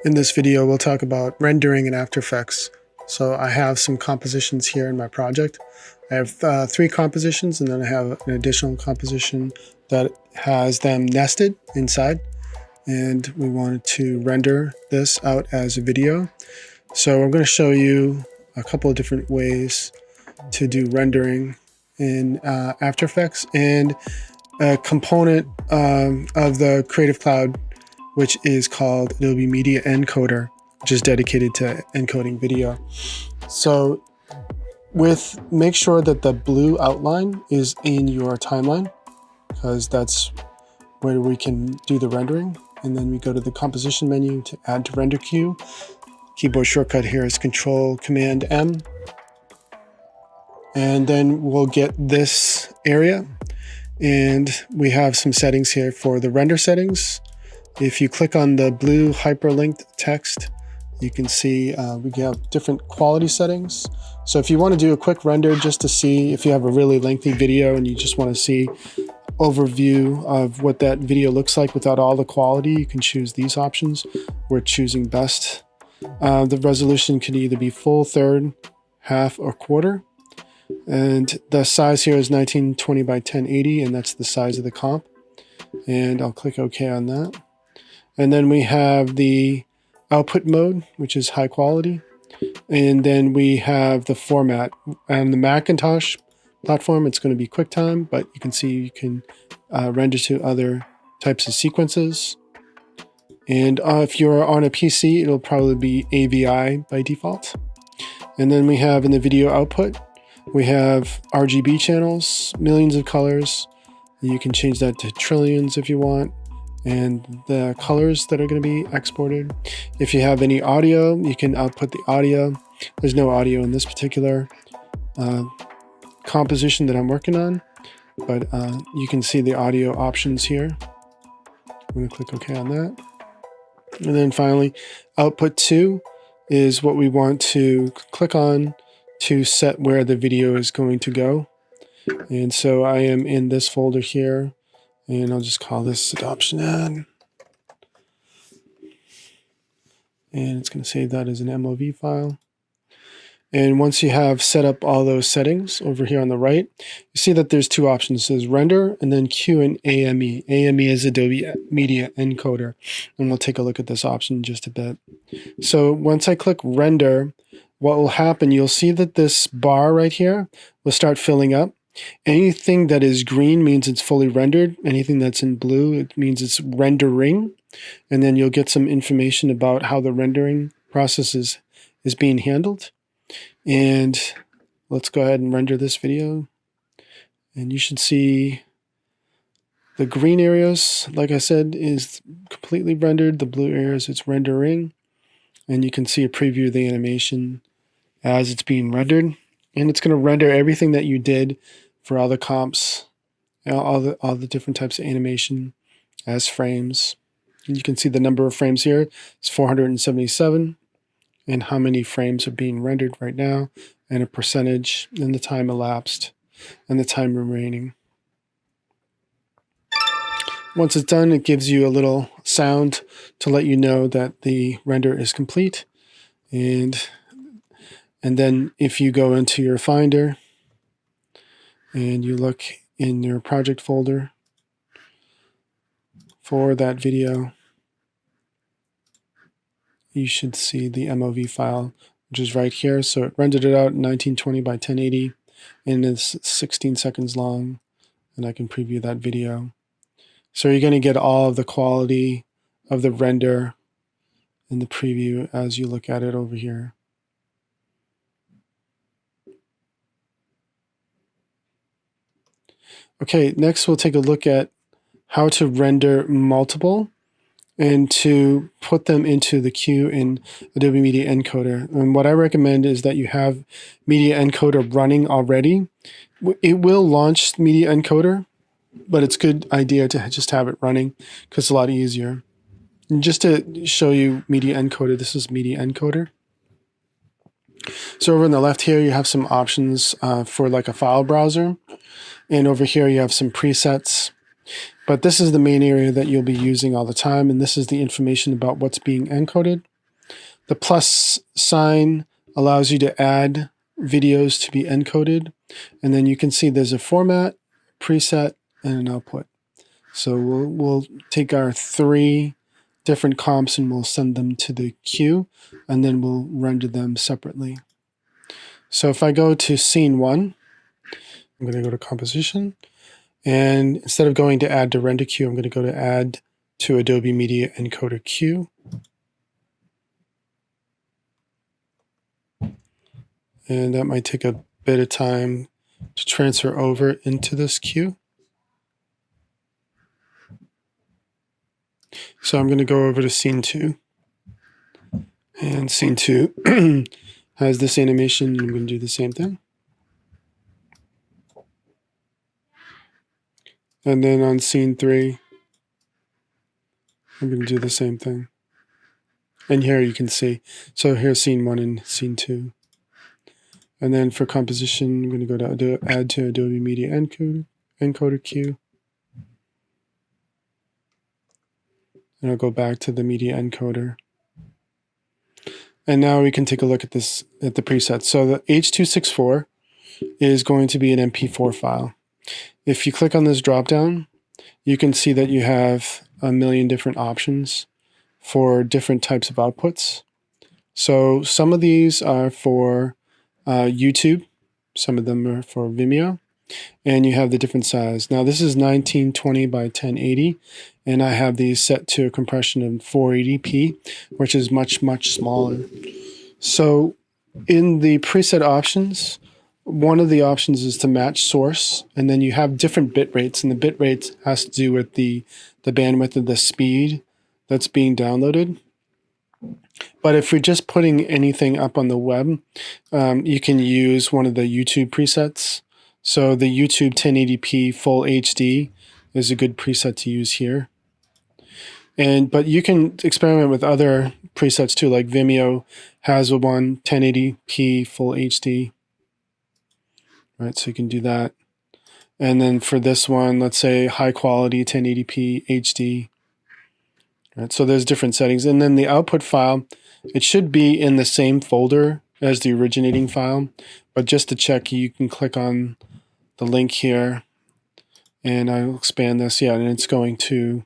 In this video, we'll talk about rendering in After Effects. So I have some compositions here in my project. I have 3 compositions, and then I have an additional composition that has them nested inside. And we wanted to render this out as a video. So I'm going to show you a couple of different ways to do rendering in After Effects and a component of the Creative Cloud, which is called Adobe Media Encoder, which is dedicated to encoding video. So make sure that the blue outline is in your timeline, because that's where we can do the rendering. And then we go to the composition menu to add to render queue. Keyboard shortcut here is Control-Command-M. And then we'll get this area. And we have some settings here for the render settings. If you click on the blue hyperlinked text, you can see we have different quality settings. So if you want to do a quick render just to see if you have a really lengthy video and you just want to see overview of what that video looks like without all the quality, you can choose these options. We're choosing best. The resolution can either be full, third, half, or quarter. And the size here is 1920 by 1080, and that's the size of the comp. And I'll click OK on that. And then we have the output mode, which is high quality. And then we have the format. On the Macintosh platform, it's going to be QuickTime, but you can see you can render to other types of sequences. And if you're on a PC, it'll probably be AVI by default. And then we have in the video output, we have RGB channels, millions of colors. You can change that to trillions if you want, and the colors that are going to be exported. If you have any audio, you can output the audio. There's no audio in this particular composition that I'm working on, but you can see the audio options here. I'm going to click OK on that. And then finally, output 2 is what we want to click on to set where the video is going to go. And so I am in this folder here, and I'll just call this adoption ad. And it's going to save that as an MOV file. And once you have set up all those settings over here on the right, you see that there's 2 options. It says render and then Q and AME. AME is Adobe Media Encoder. And we'll take a look at this option in just a bit. So once I click render, what will happen, you'll see that this bar right here will start filling up. Anything that is green means it's fully rendered. Anything that's in blue, it means it's rendering. And then you'll get some information about how the rendering process is being handled. And let's go ahead and render this video. And you should see the green areas, like I said, is completely rendered. The blue areas, it's rendering. And you can see a preview of the animation as it's being rendered. And it's going to render everything that you did for all the comps, all the different types of animation as frames. And you can see the number of frames here. It's 477. And how many frames are being rendered right now, and a percentage, and the time elapsed, and the time remaining. Once it's done, it gives you a little sound to let you know that the render is complete. And then if you go into your Finder and you look in your project folder for that video, you should see the MOV file, which is right here. So it rendered it out in 1920 by 1080, and it's 16 seconds long, and I can preview that video. So you're going to get all of the quality of the render in the preview as you look at it over here. Okay, next we'll take a look at how to render multiple and to put them into the queue in Adobe Media Encoder. And what I recommend is that you have Media Encoder running already. It will launch Media Encoder, but it's a good idea to just have it running because it's a lot easier. And just to show you Media Encoder, this is Media Encoder. So over on the left here, you have some options for like a file browser. And over here, you have some presets. But this is the main area that you'll be using all the time, and this is the information about what's being encoded. The plus sign allows you to add videos to be encoded. And then you can see there's a format, preset, and an output. So we'll take our 3 different comps and we'll send them to the queue, and then we'll render them separately. So if I go to scene 1, I'm going to go to composition, and instead of going to add to render queue, I'm going to go to add to Adobe Media Encoder queue. And that might take a bit of time to transfer over into this queue. So I'm going to go over to scene 2. And scene 2 has this animation. I'm going to do the same thing. And then on scene 3, I'm going to do the same thing. And here you can see. So here's scene 1 and scene 2. And then for composition, I'm going to go to add to Adobe Media Encoder queue. And I'll go back to the media encoder. And now we can take a look at this, at the presets. So the H.264 is going to be an MP4 file. If you click on this dropdown, you can see that you have a million different options for different types of outputs. So some of these are for YouTube, some of them are for Vimeo, and you have the different size. Now this is 1920 by 1080, and I have these set to a compression of 480p, which is much, much smaller. So in the preset options, one of the options is to match source, and then you have different bit rates, and the bit rate has to do with the bandwidth of the speed that's being downloaded. But if you're just putting anything up on the web, you can use one of the YouTube presets. So the YouTube 1080p full HD is a good preset to use here. But you can experiment with other presets too, like Vimeo has one 1080p full HD. Right, so you can do that. And then for this one, let's say high quality 1080p HD. Right, so there's different settings. And then the output file, it should be in the same folder as the originating file. But just to check, you can click on the link here, and I'll expand this. Yeah, and it's going to,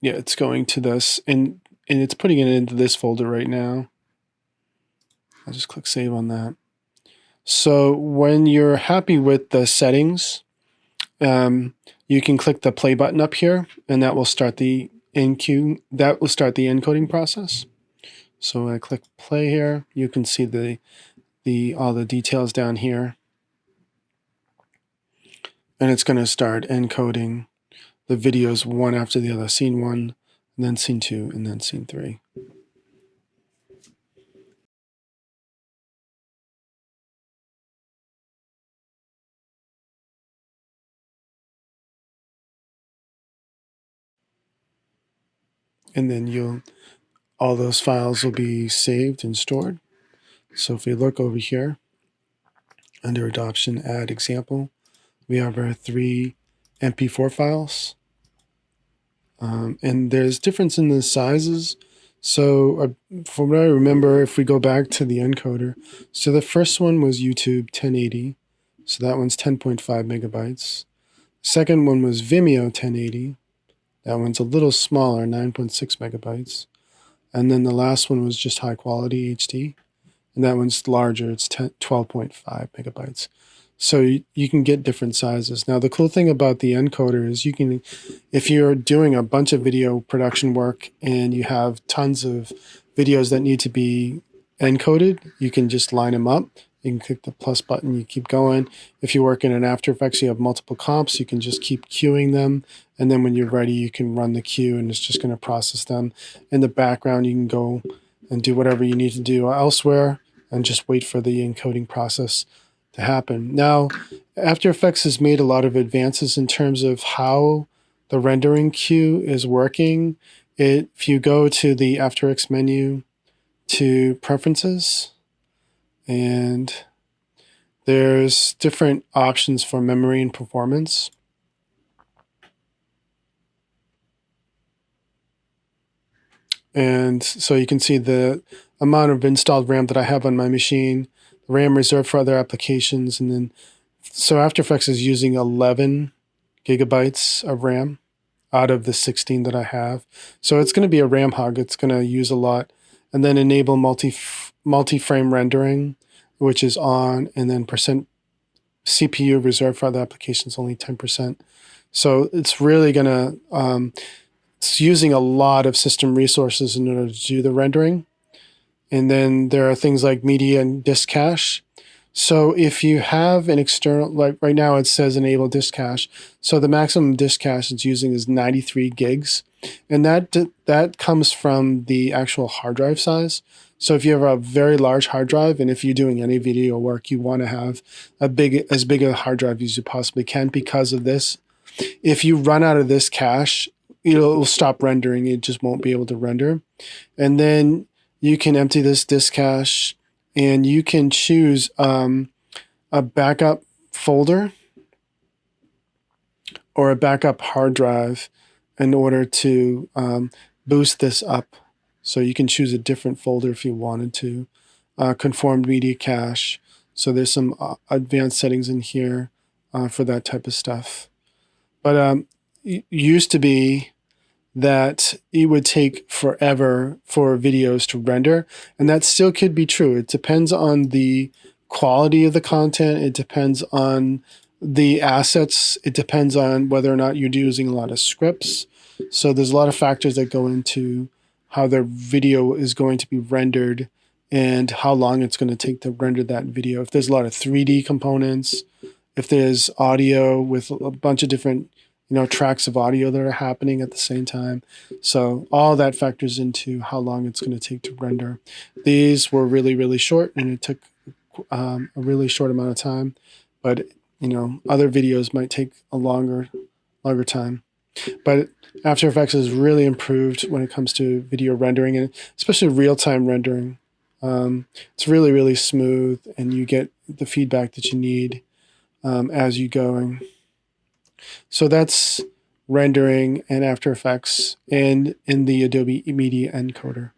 it's going to this, and it's putting it into this folder right now. I'll just click save on that. So when you're happy with the settings, you can click the play button up here, and that will start the encoding process. So when I click play here, you can see all the details down here, and it's going to start encoding the videos one after the other, scene 1, and then scene 2, and then scene 3. And then all those files will be saved and stored. So if we look over here under adoption, add example, we have our 3 MP4 files. And there's difference in the sizes. So from what I remember, if we go back to the encoder, so the first one was YouTube 1080. So that one's 10.5 megabytes. Second one was Vimeo 1080. That one's a little smaller, 9.6 megabytes. And then the last one was just high quality HD. And that one's larger, it's 12.5 megabytes. So you can get different sizes. Now, the cool thing about the encoder is if you're doing a bunch of video production work and you have tons of videos that need to be encoded, you can just line them up. You can click the plus button, you keep going. If you work in After Effects, you have multiple comps, you can just keep queuing them. And then when you're ready, you can run the queue and it's just going to process them. In the background, you can go and do whatever you need to do elsewhere and just wait for the encoding process to happen. Now, After Effects has made a lot of advances in terms of how the rendering queue is working. If you go to the After Effects menu to Preferences, and there's different options for memory and performance. And so you can see the amount of installed RAM that I have on my machine, RAM reserved for other applications. And then, so After Effects is using 11 gigabytes of RAM out of the 16 that I have. So it's going to be a RAM hog. It's going to use a lot. And then enable multi-frame rendering, which is on, and then percent CPU reserved for other applications, only 10%. So it's really going to, it's using a lot of system resources in order to do the rendering. And then there are things like media and disk cache. So if you have an external, like right now it says enable disk cache. So the maximum disk cache it's using is 93 gigs. And that comes from the actual hard drive size. So if you have a very large hard drive, and if you're doing any video work, you want to have as big a hard drive as you possibly can because of this. If you run out of this cache, it'll stop rendering. It just won't be able to render. And then you can empty this disk cache, and you can choose a backup folder or a backup hard drive in order to boost this up. So you can choose a different folder if you wanted to. Conformed media cache. So there's some advanced settings in here for that type of stuff. But it used to be that it would take forever for videos to render, and that still could be true. It depends on the quality of the content. It depends on the assets. It depends on whether or not you're using a lot of scripts. So there's a lot of factors that go into how the video is going to be rendered and how long it's going to take to render that video. If there's a lot of 3D components, if there's audio with a bunch of different tracks of audio that are happening at the same time. So all that factors into how long it's going to take to render. These were really, really short, and it took a really short amount of time. But other videos might take a longer time. But After Effects has really improved when it comes to video rendering, and especially real-time rendering. It's really, really smooth, and you get the feedback that you need as you go. So that's rendering and After Effects and in the Adobe Media Encoder.